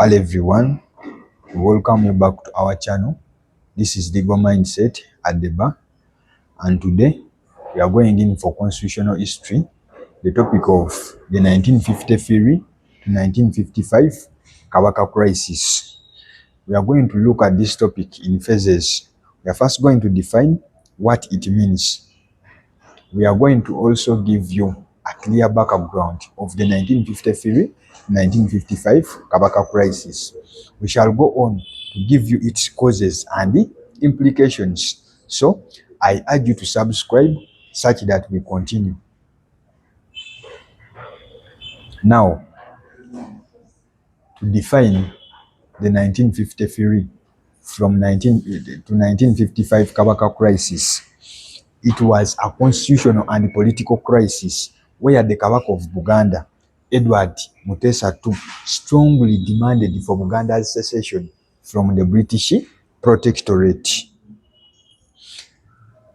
Hello everyone, welcome you back to our channel. This is Legal Mindset at the bar, and today we are going in for constitutional history, the topic of the 1953 to 1955 Kabaka crisis. We are going to look at this topic in phases. We are first going to define what it means. We are going to also give you a clear background of the 1953-1955 Kabaka crisis. We shall go on to give you its causes and the implications. So, I urge you to subscribe such that we continue. Now, to define the 1953 from 19 to 1955 Kabaka crisis, it was a constitutional and political crisis where the Kabaka of Buganda, Edward Mutesa II, strongly demanded for Buganda's secession from the British protectorate.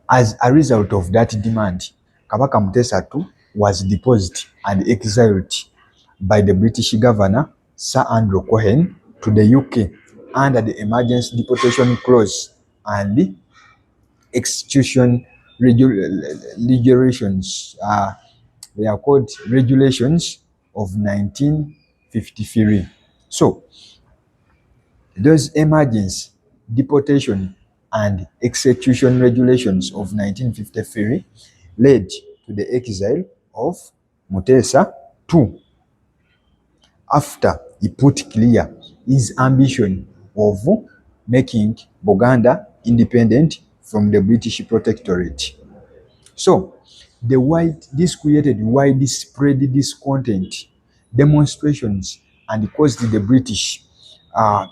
As a result of that demand, Kabaka Mutesa II was deposed and exiled by the British governor, Sir Andrew Cohen, to the UK under the Emergency Deportation Clause and the execution regulations. They are called regulations of 1953. So, those emergency deportation and execution regulations of 1953 led to the exile of Mutesa II after he put clear his ambition of making Buganda independent from the British protectorate. So, this created widespread discontent, demonstrations, and caused the British to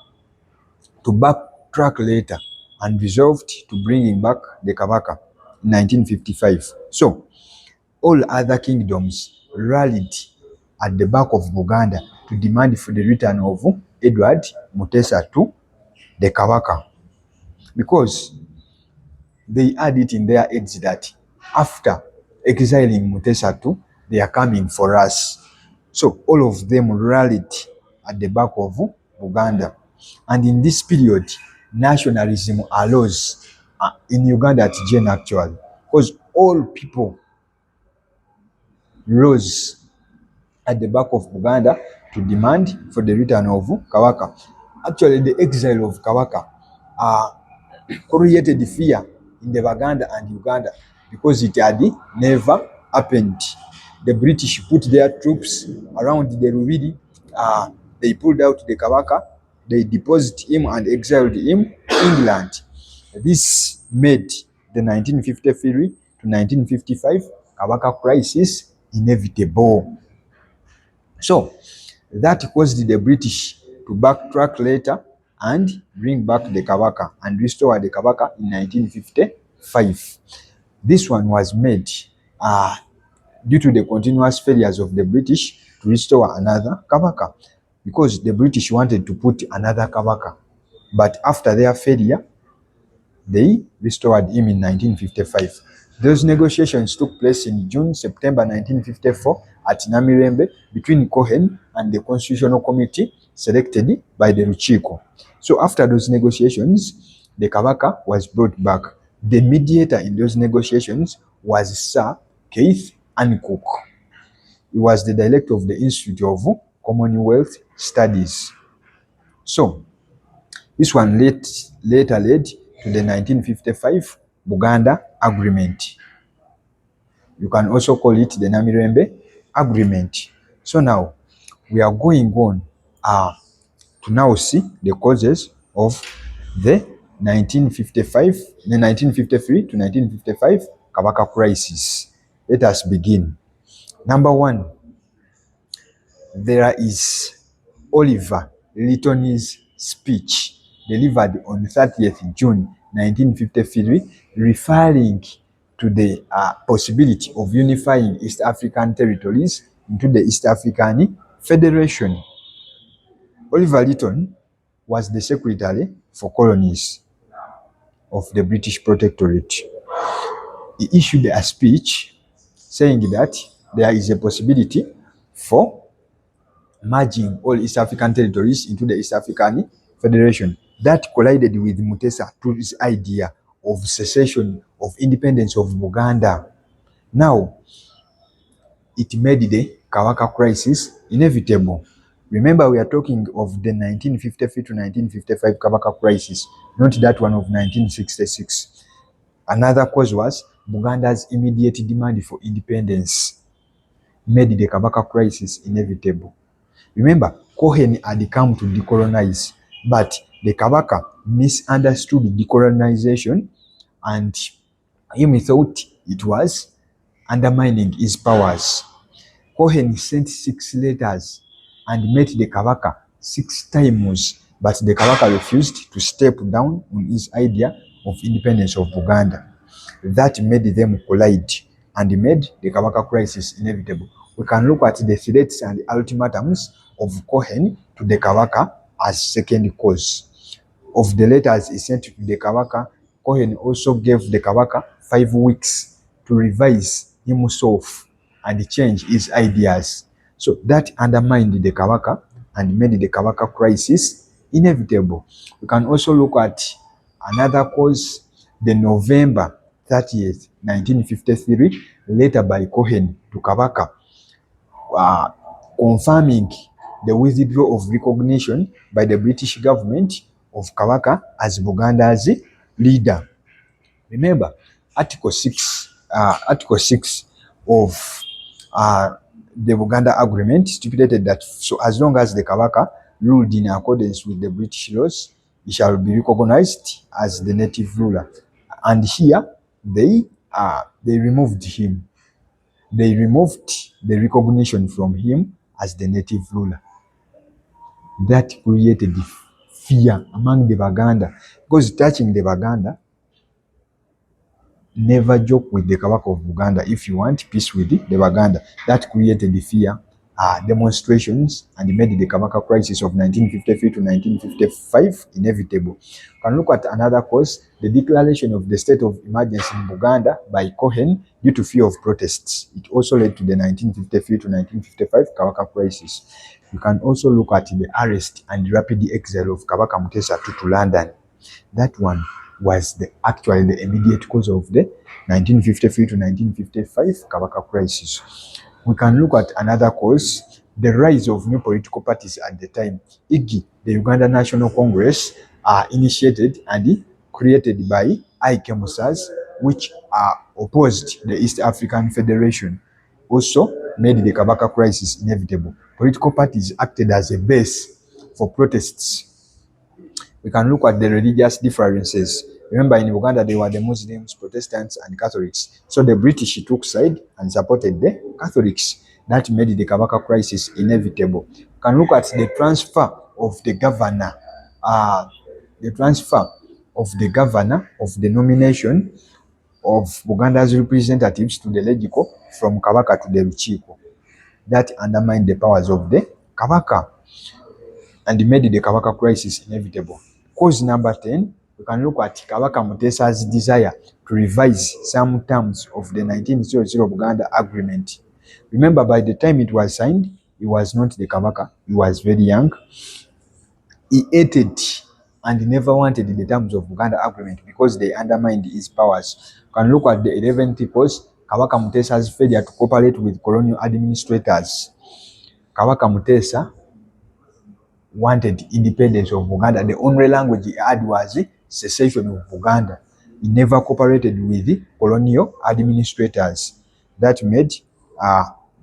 backtrack later and resolved to bringing back the Kabaka in 1955. So, all other kingdoms rallied at the back of Buganda to demand for the return of Edward Mutesa II, the Kabaka, because they had it in their heads that after exiling Mutesa II, they are coming for us. So all of them rallied at the back of Uganda. And in this period, nationalism arose in Uganda at Jane actually, because all people rose at the back of Uganda to demand for the return of Kabaka. Actually, the exile of Kabaka created fear in the Baganda and Uganda because it had never happened. The British put their troops around the Rubidi. They pulled out the Kabaka. They deposed him and exiled him in England. This made the 1953 to 1955 Kabaka crisis inevitable. So that caused the British to backtrack later and bring back the Kabaka and restore the Kabaka in 1955. This one was made due to the continuous failures of the British to restore another Kabaka, because the British wanted to put another Kabaka. But after their failure, they restored him in 1955. Those negotiations took place in September 1954 at Namirembe between Cohen and the Constitutional Committee selected by the Ruchiko. So after those negotiations, the Kabaka was brought back. The mediator in those negotiations was Sir Keith Hancock. He was the director of the Institute of Commonwealth Studies. So this one later led to the 1955 Buganda Agreement. You can also call it the Namirembe Agreement. So now we are going on to now see the causes of the 1953 to 1955 Kabaka crisis. Let us begin. Number one, there is Oliver Lytton's speech delivered on 30th June 1953, referring to the possibility of unifying East African territories into the East African Federation. Oliver Lytton was the secretary for colonies of the British Protectorate. He issued a speech saying that there is a possibility for merging all East African territories into the East African Federation. That collided with Mutesa Tutu's idea of secession, of independence of Buganda. Now, it made the Kabaka crisis inevitable. Remember, we are talking of the 1953 to 1955 Kabaka crisis, not that one of 1966. Another cause was Buganda's immediate demand for independence made the Kabaka crisis inevitable. Remember, Cohen had come to decolonize, but the Kabaka misunderstood decolonization and him thought it was undermining his powers. Cohen sent 6 letters and met the Kabaka 6 times, but the Kabaka refused to step down on his idea of independence of Buganda. That made them collide and made the Kabaka crisis inevitable. We can look at the threats and ultimatums of Cohen to the Kabaka as second cause. Of the letters he sent to the Kabaka, Cohen also gave the Kabaka 5 weeks to revise himself and change his ideas. So that undermined the Kabaka and made the Kabaka crisis inevitable. We can also look at another cause, the November 30th, 1953 letter by Cohen to Kabaka, confirming the withdrawal of recognition by the British government of Kabaka as Buganda's leader. Remember, Article 6 of the Buganda Agreement stipulated that so as long as the Kabaka ruled in accordance with the British laws, he shall be recognized as the native ruler. And here they removed him. They removed the recognition from him as the native ruler. That created fear among the Baganda, because touching the Baganda, never joke with the Kabaka of Buganda if you want peace with the Baganda. That created the fear, demonstrations, and made the Kabaka crisis of 1953 to 1955 inevitable. You can look at another cause, the declaration of the state of emergency in Buganda by Cohen due to fear of protests. It also led to the 1953 to 1955 Kabaka crisis. You can also look at the arrest and rapid exile of Kabaka Mutesa to London. That one was actually the immediate cause of the 1953 to 1955 Kabaka crisis. We can look at another cause, the rise of new political parties at the time. IGI, the Uganda National Congress, initiated and created by Ike Musaz, which opposed the East African Federation, also made the Kabaka crisis inevitable. Political parties acted as a base for protests. We can look at the religious differences. Remember, in Uganda, there were the Muslims, Protestants, and Catholics. So the British took side and supported the Catholics. That made the Kabaka crisis inevitable. We can look at the transfer of the governor, of the nomination of Uganda's representatives to the Legico from Kabaka to the Luchiko. That undermined the powers of the Kabaka and made the Kabaka crisis inevitable. Cause number 10, we can look at Kabaka Mutesa's desire to revise some terms of the 1900 Buganda Agreement. Remember, by the time it was signed, he was not the Kabaka, he was very young. He hated and never wanted the terms of Buganda Agreement because they undermined his powers. You can look at the 11th cause, Kabaka Mutesa's failure to cooperate with colonial administrators. Kabaka Mutesa wanted independence of Buganda. The only language he had was secession of Buganda. He never cooperated with the colonial administrators. That made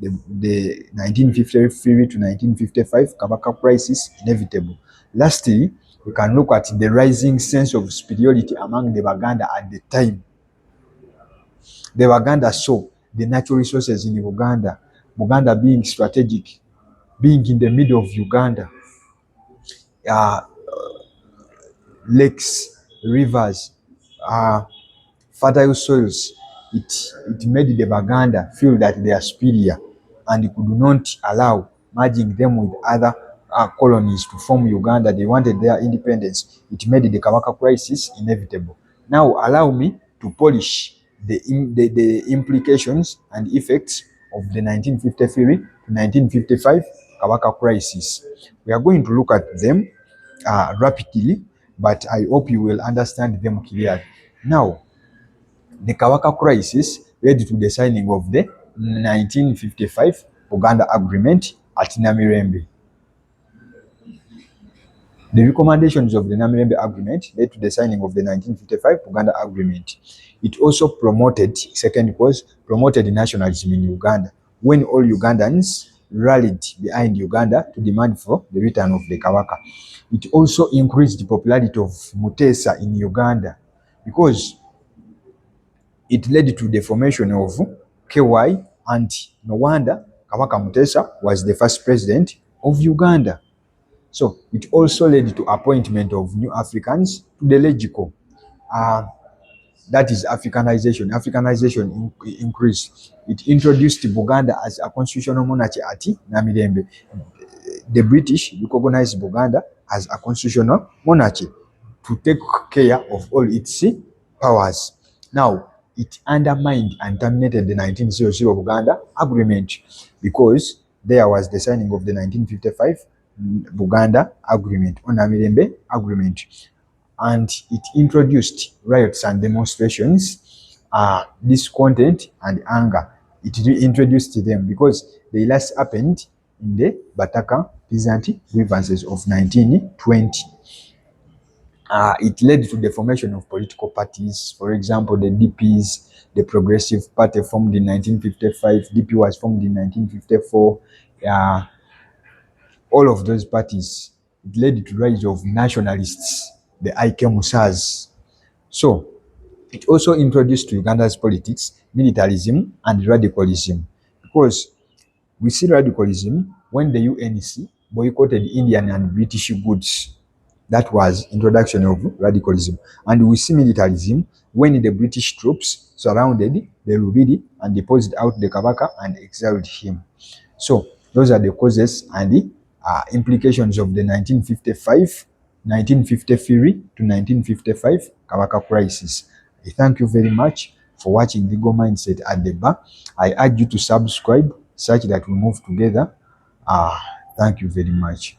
the 1953 to 1955 Kabaka crisis inevitable. Lastly, we can look at the rising sense of superiority among the Baganda at the time. The Baganda saw the natural resources in Uganda, Buganda being strategic, being in the middle of Uganda, lakes, rivers, fertile soils. It made the Baganda feel that they are superior and could not allow merging them with other colonies to form Uganda. They wanted their independence. It made the Kabaka crisis inevitable. Now allow me to polish the implications and effects of the 1953 to 1955 Kabaka crisis. We are going to look at them rapidly, but I hope you will understand them clearly. Now, the Kabaka crisis led to the signing of the 1955 Uganda Agreement at Namirembe. The recommendations of the Namirembe Agreement led to the signing of the 1955 Uganda Agreement. It also promoted, second cause, promoted nationalism in Uganda when all Ugandans rallied behind Uganda to demand for the return of the Kabaka. It also increased the popularity of Mutesa in Uganda because it led to the formation of KY, and no wonder Kabaka Mutesa was the first president of Uganda. So it also led to appointment of new Africans to the legico. Uh, that is Africanization. Africanization increased. It introduced Buganda as a constitutional monarchy at Namirembe. The British recognized Buganda as a constitutional monarchy to take care of all its powers. Now, it undermined and terminated the 1900 Buganda Agreement because there was the signing of the 1955 Buganda Agreement, on Namirembe Agreement, and it introduced riots and demonstrations, discontent and anger. It reintroduced them because they last happened in the Bataka peasant grievances of 1920. It led to the formation of political parties. For example, the DPs, the Progressive Party, formed in 1955. DP was formed in 1954. All of those parties, it led to the rise of nationalists, the Ike Musas. So it also introduced to Uganda's politics militarism and radicalism, because we see radicalism when the UNC boycotted Indian and British goods. That was introduction of radicalism. And we see militarism when the British troops surrounded the Rubidi and deposed out the Kabaka and exiled him. So those are the causes and the implications of the 1953 to 1955 Kabaka crisis. I thank you very much for watching Legal Mindset at the Bar. I urge you to subscribe such that we move together. Thank you very much.